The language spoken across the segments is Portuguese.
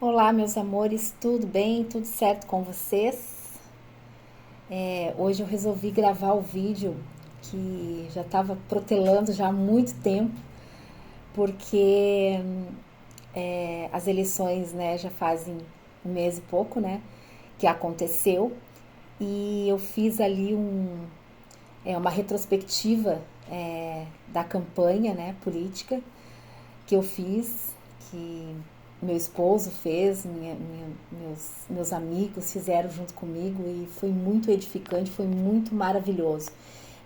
Olá, meus amores, tudo bem? Tudo certo com vocês? Hoje eu resolvi gravar o vídeo que já estava protelando já há muito tempo, porque as eleições, né, já fazem um mês e pouco, né, que aconteceu, e eu fiz ali uma retrospectiva da campanha, né, política que eu fiz, que meu esposo fez, meus amigos fizeram junto comigo e foi muito edificante, foi muito maravilhoso.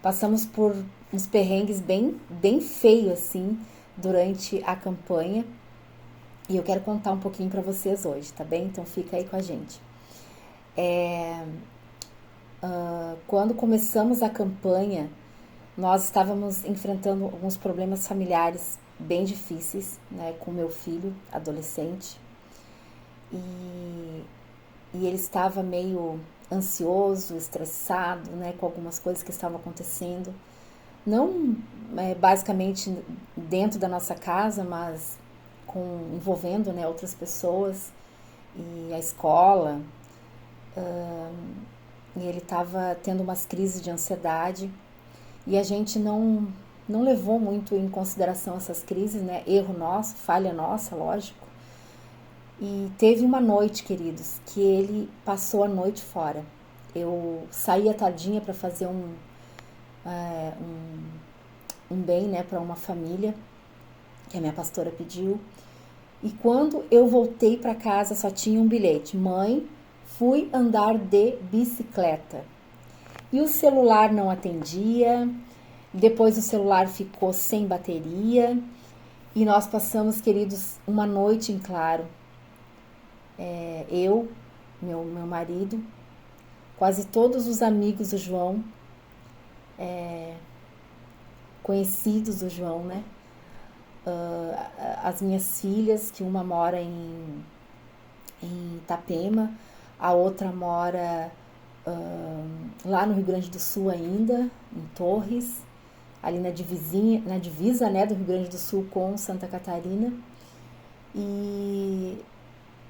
Passamos por uns perrengues bem feios assim durante a campanha e eu quero contar um pouquinho para vocês hoje, tá bem? Então fica aí com a gente. Quando começamos a campanha, nós estávamos enfrentando alguns problemas familiares bem difíceis, né, com meu filho adolescente e, e ele estava meio ansioso, estressado, né, com algumas coisas que estavam acontecendo, não basicamente dentro da nossa casa, mas envolvendo, né, outras pessoas e a escola. E ele estava tendo umas crises de ansiedade e a gente não levou muito em consideração essas crises, né? Erro nosso, falha nossa, lógico. E teve uma noite, queridos, que ele passou a noite fora. Eu saí à tardinha para fazer um bem, né, para uma família que a minha pastora pediu. E quando eu voltei para casa, só tinha um bilhete: mãe, fui andar de bicicleta. E o celular não atendia. Depois o celular ficou sem bateria. E nós passamos, queridos, uma noite em claro. Eu, meu marido, quase todos os amigos do João, conhecidos do João, né? As minhas filhas, que uma mora em Itapema, a outra mora lá no Rio Grande do Sul ainda, em Torres, ali na divisa, né, do Rio Grande do Sul com Santa Catarina. E,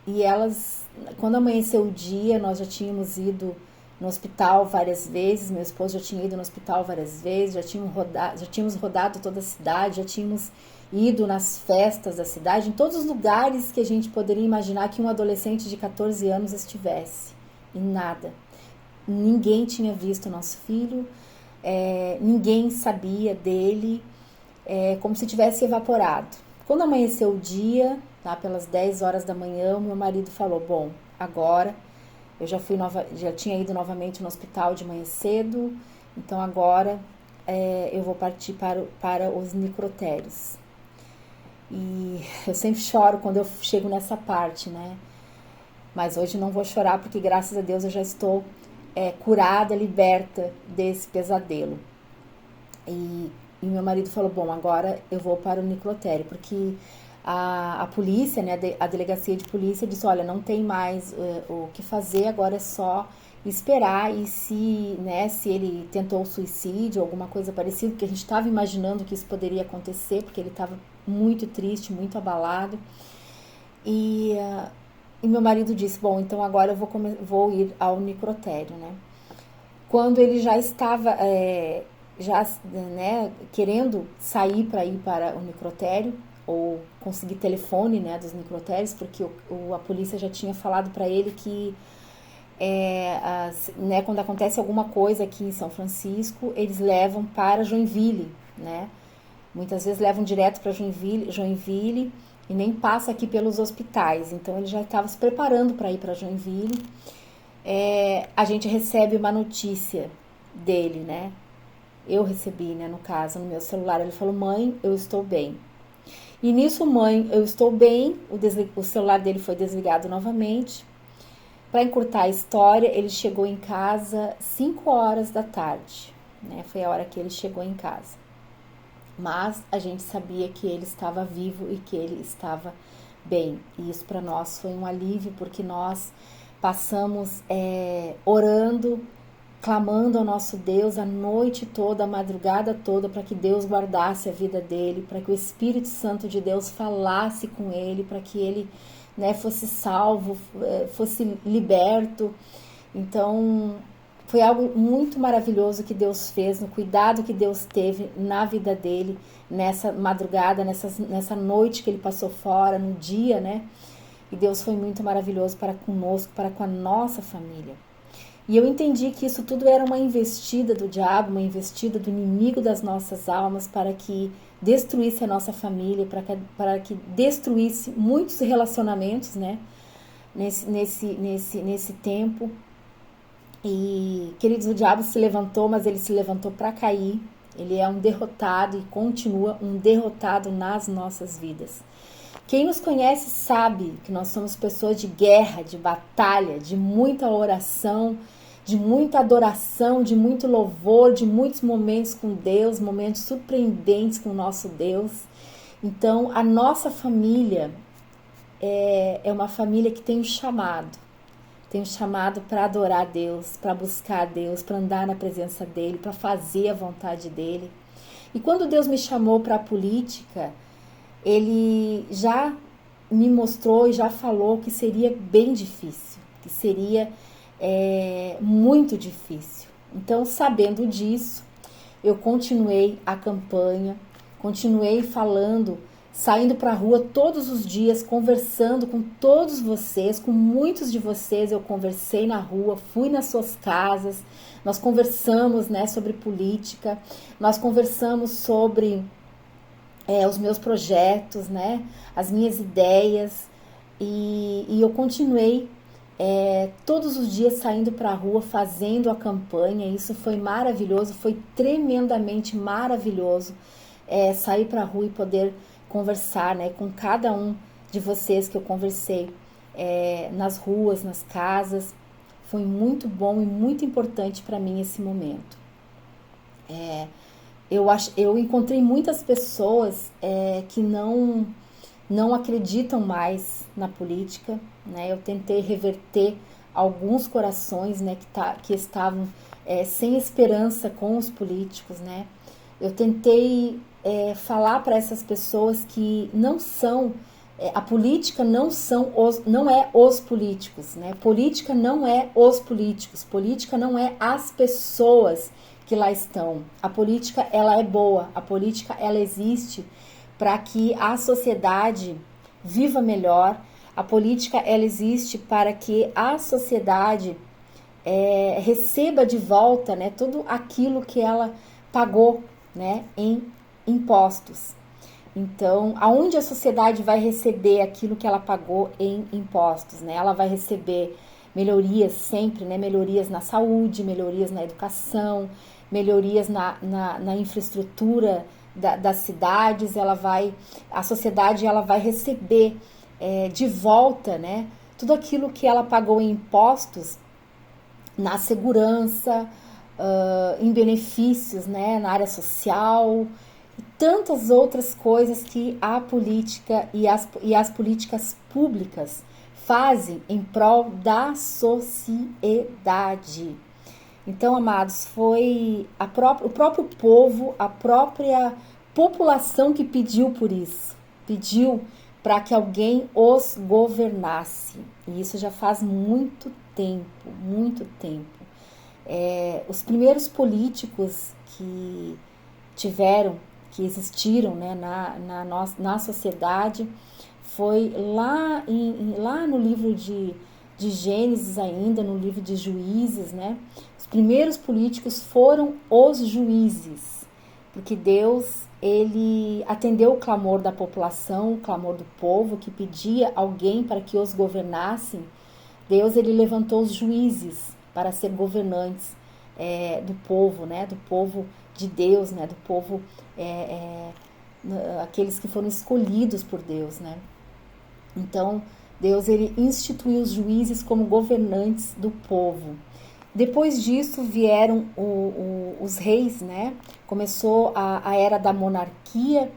e elas, quando amanheceu o dia, nós já tínhamos ido no hospital várias vezes, meu esposo já tinha ido no hospital várias vezes, já tínhamos rodado toda a cidade, já tínhamos ido nas festas da cidade, em todos os lugares que a gente poderia imaginar que um adolescente de 14 anos estivesse. E nada. Ninguém tinha visto o nosso filho, ninguém sabia dele, como se tivesse evaporado. Quando amanheceu o dia, tá, pelas 10 horas da manhã, o meu marido falou: bom, agora eu já tinha ido novamente no hospital de manhã cedo, então agora eu vou partir para os necrotérios. E eu sempre choro quando eu chego nessa parte, né? Mas hoje não vou chorar porque, graças a Deus, eu já estou curada, liberta desse pesadelo. E meu marido falou: bom, agora eu vou para o necrotério, porque a polícia, né, a delegacia de polícia disse: olha, não tem mais o que fazer, agora é só esperar. E se, né, se ele tentou suicídio, alguma coisa parecida, porque a gente estava imaginando que isso poderia acontecer, porque ele estava muito triste, muito abalado. E, e meu marido disse: bom, então agora eu vou ir ao necrotério, né? Quando ele já estava já, né, querendo sair para ir para o necrotério ou conseguir telefone, né, dos necrotérios, porque a polícia já tinha falado para ele que né, quando acontece alguma coisa aqui em São Francisco, eles levam para Joinville, né? Muitas vezes levam direto para Joinville e nem passa aqui pelos hospitais. Então ele já estava se preparando para ir para Joinville. A gente recebe uma notícia dele, né? Eu recebi, né, no caso, no meu celular. Ele falou: mãe, eu estou bem. E nisso, mãe, eu estou bem. O celular dele foi desligado novamente. Para encurtar a história, ele chegou em casa 5 horas da tarde, né? Foi a hora que ele chegou em casa. Mas a gente sabia que ele estava vivo e que ele estava bem. E isso para nós foi um alívio, porque nós passamos orando, clamando ao nosso Deus a noite toda, a madrugada toda, para que Deus guardasse a vida dele, para que o Espírito Santo de Deus falasse com ele, para que ele né, fosse salvo, fosse liberto. Então, foi algo muito maravilhoso que Deus fez, no cuidado que Deus teve na vida dele, nessa madrugada, nessa noite que ele passou fora, no dia, né? E Deus foi muito maravilhoso para conosco, para com a nossa família. E eu entendi que isso tudo era uma investida do diabo, uma investida do inimigo das nossas almas para que destruísse a nossa família, para que destruísse muitos relacionamentos, né? Nesse tempo. E, queridos, o diabo se levantou, mas ele se levantou para cair. Ele é um derrotado e continua um derrotado nas nossas vidas. Quem nos conhece sabe que nós somos pessoas de guerra, de batalha, de muita oração, de muita adoração, de muito louvor, de muitos momentos com Deus, momentos surpreendentes com o nosso Deus. Então, a nossa família é uma família que tem um chamado. Tem um chamado para adorar a Deus, para buscar a Deus, para andar na presença dEle, para fazer a vontade dEle. E quando Deus me chamou para a política, Ele já me mostrou e já falou que seria bem difícil, que seria muito difícil. Então, sabendo disso, eu continuei a campanha, continuei falando, saindo para a rua todos os dias, conversando com todos vocês, com muitos de vocês eu conversei na rua, fui nas suas casas, nós conversamos, né, sobre política, nós conversamos sobre os meus projetos, né, as minhas ideias, e eu continuei todos os dias saindo para a rua, fazendo a campanha. Isso foi maravilhoso, foi tremendamente maravilhoso, sair para a rua e poder conversar, né, com cada um de vocês que eu conversei nas ruas, nas casas. Foi muito bom e muito importante para mim esse momento. Eu encontrei muitas pessoas que não acreditam mais na política, né? Eu tentei reverter alguns corações, né, que estavam sem esperança com os políticos, né? Eu tentei falar para essas pessoas que não são, a política não é os políticos, né? Política não é os políticos, política não é as pessoas que lá estão. A política, ela é boa, a política, ela existe para que a sociedade viva melhor, a política, ela existe para que a sociedade receba de volta, né, tudo aquilo que ela pagou, né, em impostos. Então, aonde a sociedade vai receber aquilo que ela pagou em impostos, né? Ela vai receber melhorias sempre, né? Melhorias na saúde, melhorias na educação, melhorias na infraestrutura das cidades. A sociedade ela vai receber de volta, né, tudo aquilo que ela pagou em impostos na segurança, em benefícios, né, na área social, e tantas outras coisas que a política e as políticas públicas fazem em prol da sociedade. Então, amados, foi o próprio povo, a própria população que pediu por isso, pediu para que alguém os governasse. E isso já faz muito tempo, muito tempo. Os primeiros políticos que existiram, né, na sociedade, foi lá no livro de Gênesis ainda, no livro de Juízes, né? Os primeiros políticos foram os juízes, porque Deus, ele atendeu o clamor da população, o clamor do povo, que pedia alguém para que os governassem. Deus, ele levantou os juízes para ser governantes do povo, né? Do povo de Deus, né? Do povo, aqueles que foram escolhidos por Deus, né? Então, Deus, ele instituiu os juízes como governantes do povo. Depois disso vieram os reis, né? Começou a era da monarquia,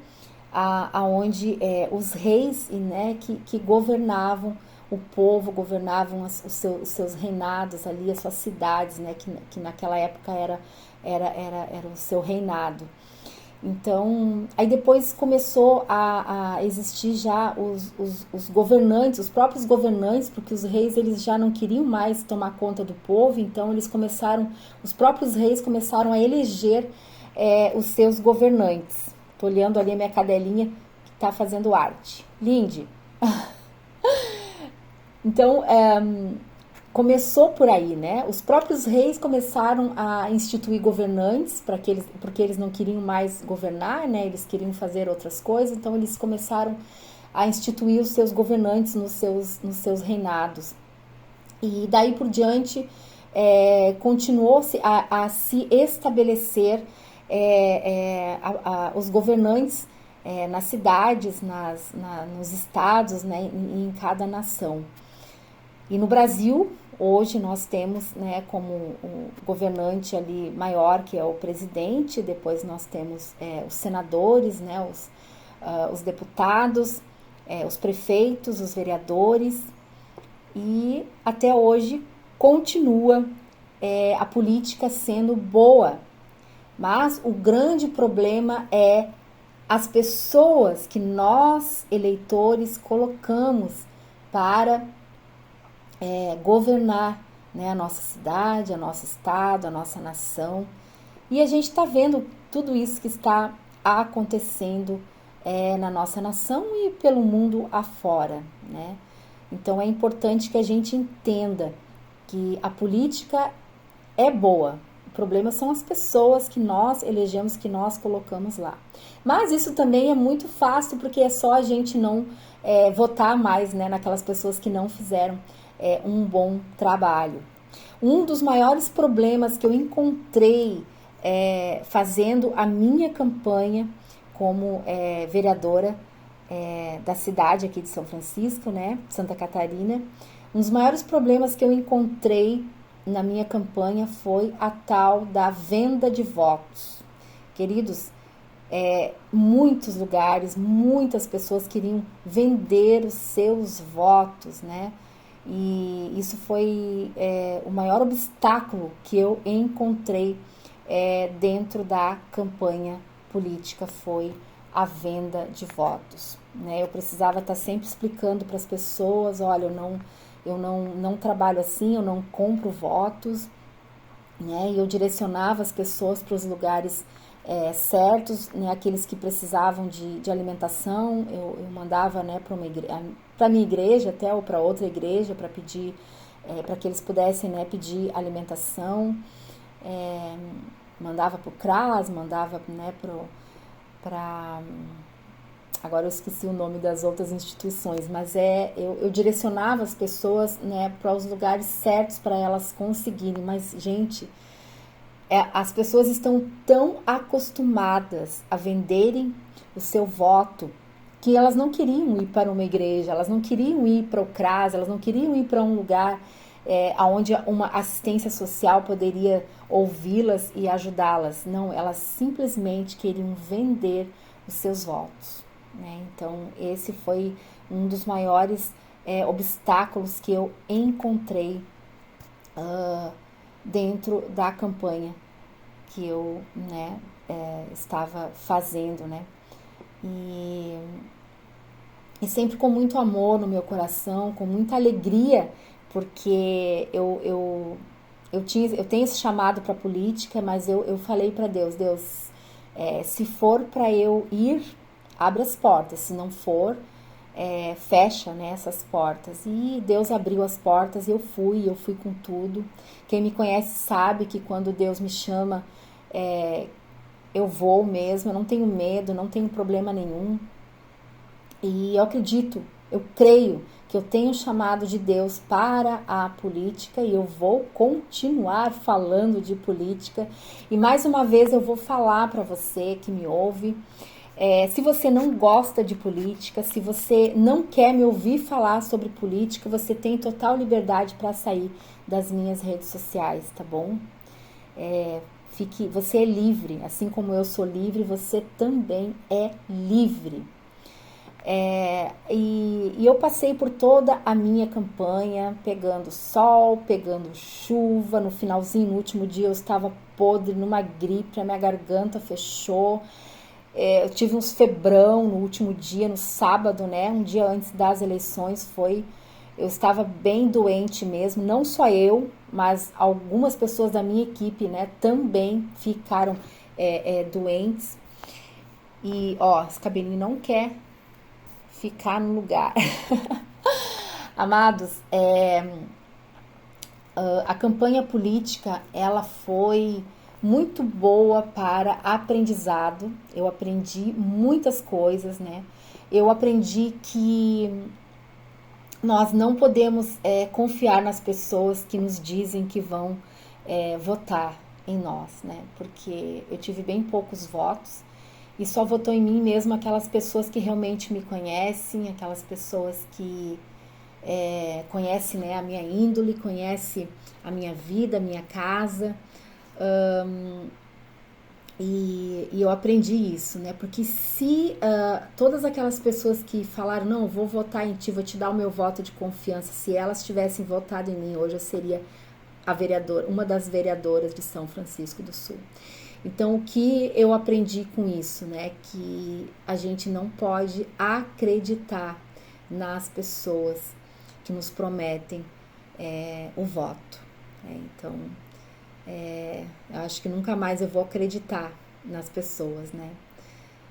onde os reis, né, que governavam o povo, governavam os seus reinados ali, as suas cidades, né, que naquela época era o seu reinado. Então, aí depois começou a existir já os governantes, os próprios governantes, porque os reis eles já não queriam mais tomar conta do povo, então os próprios reis começaram a eleger os seus governantes. Tô olhando ali a minha cadelinha que está fazendo arte. Lindy. Então, começou por aí, né? Os próprios reis começaram a instituir governantes porque eles não queriam mais governar, né? Eles queriam fazer outras coisas, então eles começaram a instituir os seus governantes nos seus reinados. E daí por diante continuou-se a se estabelecer os governantes nas cidades, nos estados, né? Em cada nação. E no Brasil, hoje nós temos, né, como o governante ali maior, que é o presidente, depois nós temos os senadores, né, os deputados, os prefeitos, os vereadores, e até hoje continua a política sendo boa. Mas o grande problema é as pessoas que nós, eleitores, colocamos para governar, né, a nossa cidade, a nosso estado, a nossa nação. E a gente está vendo tudo isso que está acontecendo na nossa nação e pelo mundo afora, né? Então é importante que a gente entenda que a política é boa. O problema são as pessoas que nós elegemos, que nós colocamos lá. Mas isso também é muito fácil, porque é só a gente não votar mais, né, naquelas pessoas que não fizeram um bom trabalho. Um dos maiores problemas que eu encontrei fazendo a minha campanha como vereadora da cidade aqui de São Francisco, né, Santa Catarina, um dos maiores problemas que eu encontrei na minha campanha foi a tal da venda de votos. Queridos, muitos lugares, muitas pessoas queriam vender os seus votos, né? E isso foi o maior obstáculo que eu encontrei dentro da campanha política, foi a venda de votos, né? Eu precisava estar sempre explicando para as pessoas, olha, eu não trabalho assim, eu não compro votos, né? E eu direcionava as pessoas para os lugares certos, né? Aqueles que precisavam de alimentação, eu mandava, né, para minha igreja até, ou para outra igreja, para pedir, para que eles pudessem, né, pedir alimentação, mandava para o CRAS, mandava, né, para agora eu esqueci o nome das outras instituições, mas eu direcionava as pessoas, né, para os lugares certos para elas conseguirem. Mas, gente, as pessoas estão tão acostumadas a venderem o seu voto que elas não queriam ir para uma igreja, elas não queriam ir para o CRAS, elas não queriam ir para um lugar onde uma assistência social poderia ouvi-las e ajudá-las. Não, elas simplesmente queriam vender os seus votos, né? Então, esse foi um dos maiores obstáculos que eu encontrei dentro da campanha que eu, né, estava fazendo, né? E sempre com muito amor no meu coração, com muita alegria, porque eu tenho esse chamado para a política, mas eu falei para Deus, se for para eu ir, abre as portas, se não for, fecha, né, essas portas. E Deus abriu as portas e eu fui com tudo. Quem me conhece sabe que quando Deus me chama, eu vou mesmo, eu não tenho medo, não tenho problema nenhum. E eu acredito, eu creio que eu tenho um chamado de Deus para a política e eu vou continuar falando de política. E mais uma vez eu vou falar para você que me ouve, se você não gosta de política, se você não quer me ouvir falar sobre política, você tem total liberdade para sair das minhas redes sociais, tá bom? Você é livre, assim como eu sou livre, você também é livre. E eu passei por toda a minha campanha, pegando sol, pegando chuva, no finalzinho, no último dia eu estava podre, numa gripe, a minha garganta fechou, Eu tive uns febrão no último dia, no sábado, né? Um dia antes das eleições eu estava bem doente mesmo, não só eu, mas algumas pessoas da minha equipe, né, também ficaram doentes. E, ó, esse cabelinho não quer ficar no lugar. Amados, a campanha política, ela foi muito boa para aprendizado. Eu aprendi muitas coisas, né? Eu aprendi que nós não podemos confiar nas pessoas que nos dizem que vão votar em nós, né? Porque eu tive bem poucos votos e só votou em mim mesmo aquelas pessoas que realmente me conhecem, aquelas pessoas que conhecem, né, a minha índole, conhecem a minha vida, a minha casa. E eu aprendi isso, né? Porque se todas aquelas pessoas que falaram, não, vou votar em ti, vou te dar o meu voto de confiança, se elas tivessem votado em mim, hoje eu seria uma das vereadoras de São Francisco do Sul. Então, o que eu aprendi com isso, né? Que a gente não pode acreditar nas pessoas que nos prometem o voto. Então, eu acho que nunca mais eu vou acreditar nas pessoas, né?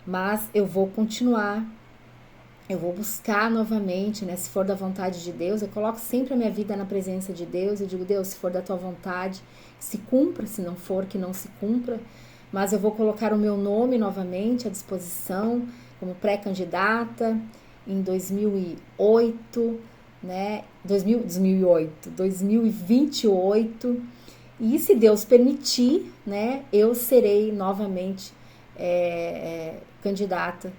Mas eu vou continuar, eu vou buscar novamente, né? Se for da vontade de Deus, eu coloco sempre a minha vida na presença de Deus. Eu digo, Deus, se for da tua vontade, se cumpra, se não for, que não se cumpra. Mas eu vou colocar o meu nome novamente à disposição como pré-candidata em 2008, né? 2028. E se Deus permitir, né, eu serei novamente candidata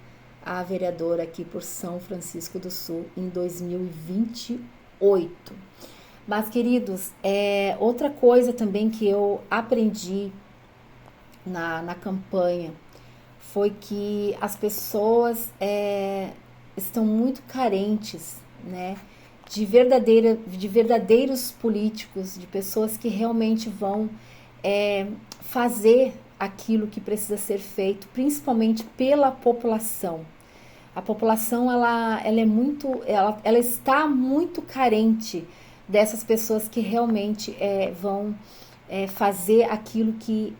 a vereadora aqui por São Francisco do Sul em 2028. Mas, queridos, outra coisa também que eu aprendi na campanha foi que as pessoas estão muito carentes, né, de verdadeiros políticos, de pessoas que realmente vão fazer aquilo que precisa ser feito, principalmente pela população. A população ela está muito carente dessas pessoas que realmente vão fazer aquilo que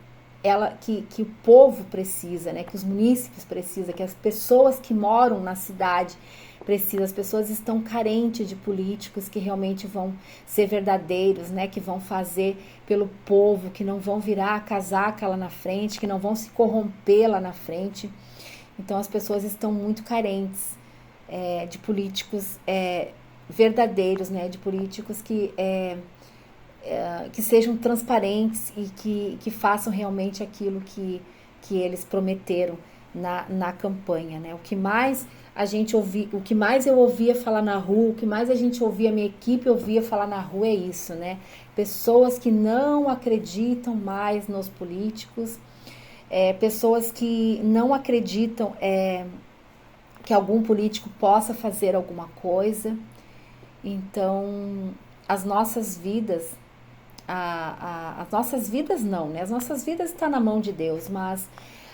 o povo precisa, né? Que os munícipes precisam, que as pessoas que moram na cidade precisam. As pessoas estão carentes de políticos que realmente vão ser verdadeiros, né? Que vão fazer pelo povo, que não vão virar a casaca lá na frente, que não vão se corromper lá na frente. Então as pessoas estão muito carentes de políticos verdadeiros, né? De políticos que sejam transparentes e que façam realmente aquilo que eles prometeram na campanha, né? O que mais eu ouvia falar na rua, o que mais a gente ouvia, a minha equipe ouvia falar na rua é isso, né? Pessoas que não acreditam mais nos políticos, pessoas que não acreditam que algum político possa fazer alguma coisa. Então, as nossas vidas, as nossas vidas não, né? As nossas vidas estão na mão de Deus, mas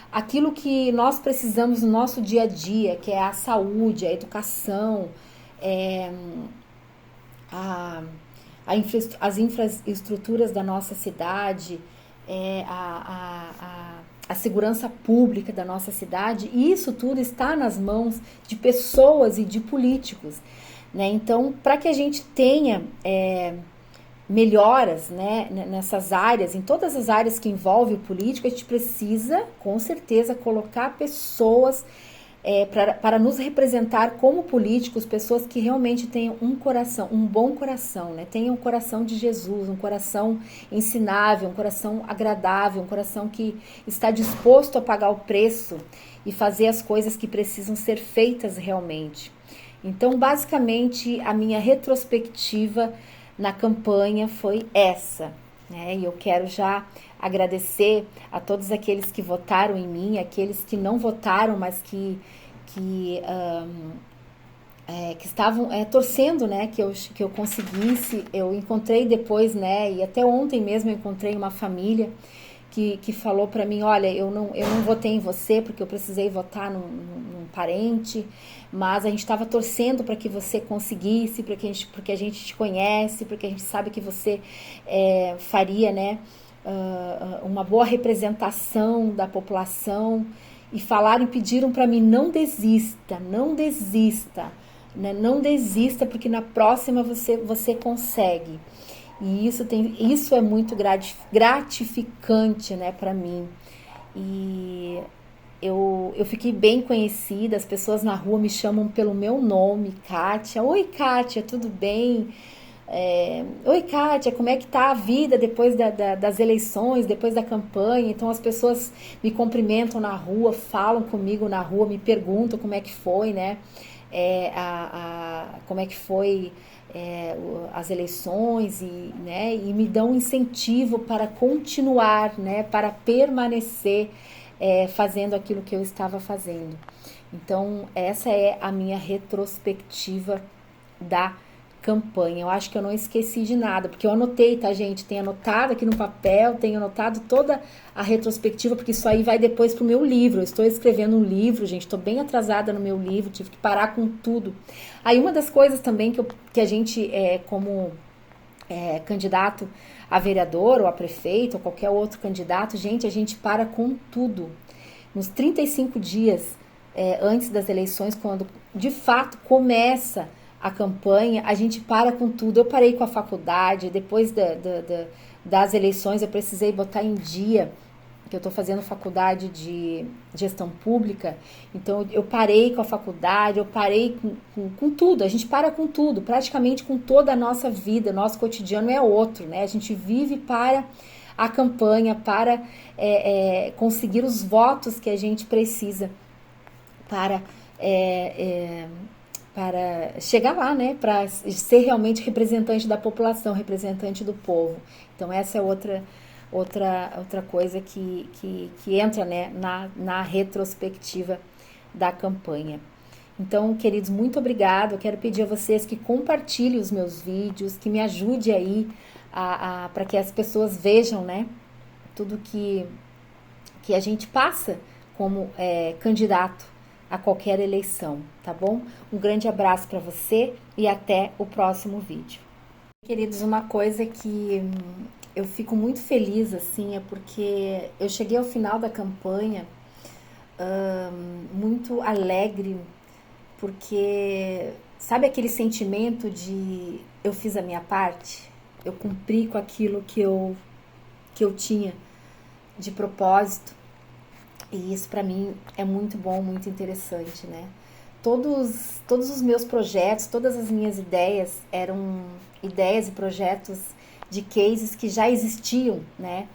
aquilo que nós precisamos no nosso dia a dia, que é a saúde, a educação, as infraestruturas da nossa cidade, a segurança pública da nossa cidade, isso tudo está nas mãos de pessoas e de políticos, né? Então, para que a gente tenha melhoras, né, nessas áreas, em todas as áreas que envolvem o político, a gente precisa, com certeza, colocar pessoas para nos representar como políticos, pessoas que realmente tenham um bom coração, né? Tenham um coração de Jesus, um coração ensinável, um coração agradável, um coração que está disposto a pagar o preço e fazer as coisas que precisam ser feitas realmente. Então, basicamente, a minha retrospectiva na campanha foi essa, né? E eu quero já agradecer a todos aqueles que votaram em mim, aqueles que não votaram, mas que estavam torcendo, né, que eu conseguisse. Eu encontrei depois, né, e até ontem mesmo eu encontrei uma família que falou para mim, olha, eu não votei em você porque eu precisei votar num parente, mas a gente estava torcendo para que você conseguisse, porque a gente te conhece, porque a gente sabe que você faria, né, uma boa representação da população, e falaram e pediram para mim, não desista, né, não desista, porque na próxima você consegue. E isso é muito gratificante, né, para mim. E eu fiquei bem conhecida, as pessoas na rua me chamam pelo meu nome, Kátia. Oi, Kátia, tudo bem? Oi, Kátia, como é que tá a vida depois das eleições, depois da campanha? Então as pessoas me cumprimentam na rua, falam comigo na rua, me perguntam como é que foi, né? Como é que foi as eleições, né, e me dão um incentivo para continuar, né, para permanecer fazendo aquilo que eu estava fazendo. Então, essa é a minha retrospectiva da campanha. Eu acho que eu não esqueci de nada, porque eu anotei, tá, gente? Tenho anotado aqui no papel, tenho anotado toda a retrospectiva, porque isso aí vai depois pro meu livro. Eu estou escrevendo um livro, gente, estou bem atrasada no meu livro, tive que parar com tudo. Aí uma das coisas também que a gente, como candidato a vereador ou a prefeito ou qualquer outro candidato, gente, a gente para com tudo. Nos 35 dias antes das eleições, quando de fato começa a campanha, a gente para com tudo. Eu parei com a faculdade, depois das eleições eu precisei botar em dia, que eu estou fazendo faculdade de gestão pública, então eu parei com a faculdade, eu parei com tudo, a gente para com tudo, praticamente com toda a nossa vida, nosso cotidiano é outro, né? A gente vive para a campanha, para conseguir os votos que a gente precisa para chegar lá, né, para ser realmente representante da população, representante do povo. Então essa é outra coisa que entra, né, na retrospectiva da campanha. Então, queridos, muito obrigado. Eu quero pedir a vocês que compartilhem os meus vídeos, que me ajude aí para que as pessoas vejam, né, tudo que a gente passa como candidato a qualquer eleição, tá bom? Um grande abraço para você e até o próximo vídeo. Queridos, uma coisa que eu fico muito feliz, assim, é porque eu cheguei ao final da campanha muito alegre, porque sabe aquele sentimento de eu fiz a minha parte? Eu cumpri com aquilo que eu tinha de propósito. E isso para mim é muito bom, muito interessante, né? Todos os meus projetos, todas as minhas ideias eram ideias e projetos de cases que já existiam, né?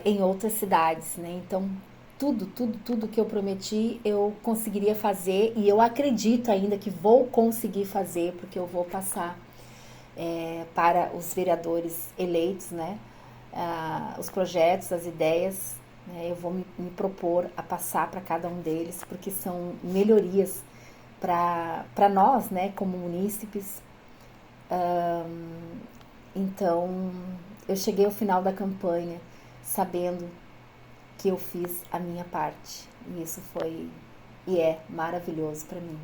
Em outras cidades, né? Então, tudo que eu prometi eu conseguiria fazer, e eu acredito ainda que vou conseguir fazer, porque eu vou passar para os vereadores eleitos, né? Os projetos, as ideias, eu vou me propor a passar para cada um deles, porque são melhorias para nós, né, como munícipes. Então, eu cheguei ao final da campanha sabendo que eu fiz a minha parte. E isso foi e é maravilhoso para mim.